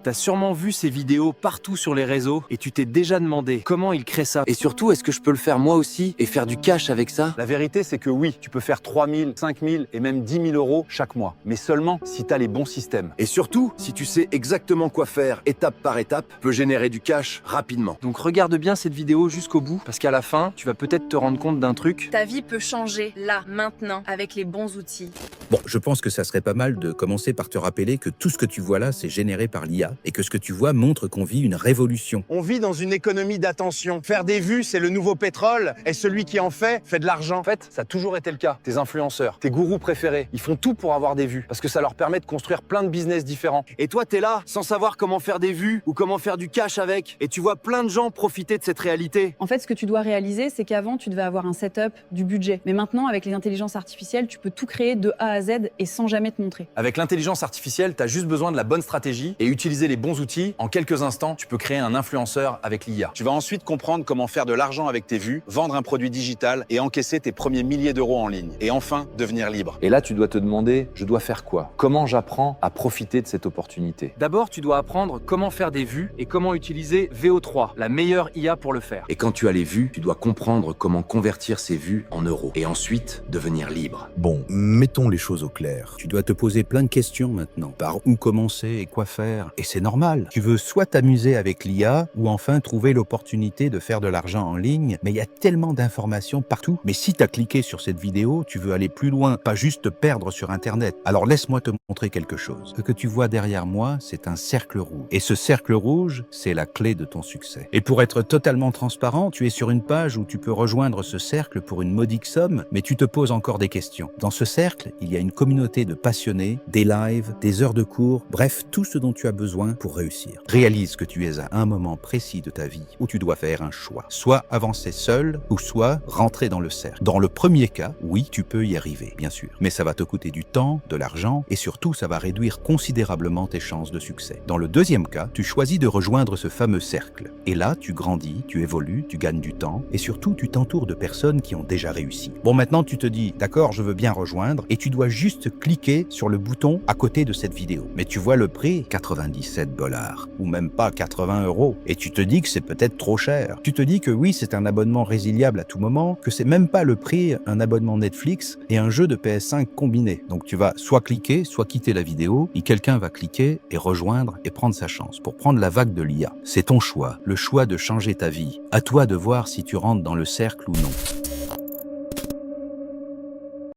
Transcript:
T'as sûrement vu ces vidéos partout sur les réseaux et tu t'es déjà demandé comment ils créent ça. Et surtout, est-ce que je peux le faire moi aussi et faire du cash avec ça? La vérité, c'est que oui, tu peux faire 3 000, 5 000 et même 10 000 euros chaque mois. Mais seulement si tu as les bons systèmes. Et surtout, si tu sais exactement quoi faire étape par étape, peut générer du cash rapidement. Donc regarde bien cette vidéo jusqu'au bout parce qu'à la fin, tu vas peut-être te rendre compte d'un truc. Ta vie peut changer là, maintenant, avec les bons outils. Bon, je pense que ça serait pas mal de commencer par te rappeler que tout ce que tu vois là, c'est généré par l'IA et que ce que tu vois montre qu'on vit une révolution. On vit dans une économie d'attention. Faire des vues, c'est le nouveau pétrole, et celui qui en fait de l'argent. En fait, ça a toujours été le cas. Tes influenceurs, tes gourous préférés, ils font tout pour avoir des vues parce que ça leur permet de construire plein de business différents. Et toi, t'es là, sans savoir comment faire des vues ou comment faire du cash avec. Et tu vois plein de gens profiter de cette réalité. En fait, ce que tu dois réaliser, c'est qu'avant, tu devais avoir un setup, du budget. Mais maintenant, avec les intelligences artificielles, tu peux tout créer de A à Z et sans jamais te montrer. Avec l'intelligence artificielle, tu as juste besoin de la bonne stratégie et utiliser les bons outils. En quelques instants, tu peux créer un influenceur avec l'IA. Tu vas ensuite comprendre comment faire de l'argent avec tes vues, vendre un produit digital et encaisser tes premiers milliers d'euros en ligne. Et enfin, devenir libre. Et là, tu dois te demander, je dois faire quoi? Comment j'apprends à profiter de cette opportunité? D'abord, tu dois apprendre comment faire des vues et comment utiliser VO3, la meilleure IA pour le faire. Et quand tu as les vues, tu dois comprendre comment convertir ces vues en euros. Et ensuite, devenir libre. Bon, mettons les choses au clair. Tu dois te poser plein de questions maintenant. Par où commencer et quoi faire? Et c'est normal. Tu veux soit t'amuser avec l'IA ou enfin trouver l'opportunité de faire de l'argent en ligne, mais il y a tellement d'informations partout. Mais si tu as cliqué sur cette vidéo, tu veux aller plus loin, pas juste te perdre sur Internet. Alors laisse-moi te montrer quelque chose. Ce que tu vois derrière moi, c'est un cercle rouge. Et ce cercle rouge, c'est la clé de ton succès. Et pour être totalement transparent, tu es sur une page où tu peux rejoindre ce cercle pour une modique somme, mais tu te poses encore des questions. Dans ce cercle, il y a une communauté de passionnés, des lives, des heures de cours, bref, tout ce dont tu as besoin pour réussir. Réalise que tu es à un moment précis de ta vie où tu dois faire un choix. Soit avancer seul, ou soit rentrer dans le cercle. Dans le premier cas, oui, tu peux y arriver, bien sûr. Mais ça va te coûter du temps, de l'argent, et surtout, ça va réduire considérablement tes chances de succès. Dans le deuxième cas, tu choisis de rejoindre ce fameux cercle. Et là, tu grandis, tu évolues, tu gagnes du temps, et surtout, tu t'entoures de personnes qui ont déjà réussi. Bon, maintenant, tu te dis, d'accord, je veux bien rejoindre, et tu dois juste cliquer sur le bouton à côté de cette vidéo. Mais tu vois le prix, 97 $, ou même pas 80 €, et tu te dis que c'est peut-être trop cher. Tu te dis que oui, c'est un abonnement résiliable à tout moment, que c'est même pas le prix un abonnement Netflix et un jeu de PS5 combiné. Donc tu vas soit cliquer, soit quitter la vidéo, et quelqu'un va cliquer et rejoindre et prendre sa chance pour prendre la vague de l'IA. C'est ton choix, le choix de changer ta vie. À toi de voir si tu rentres dans le cercle ou non.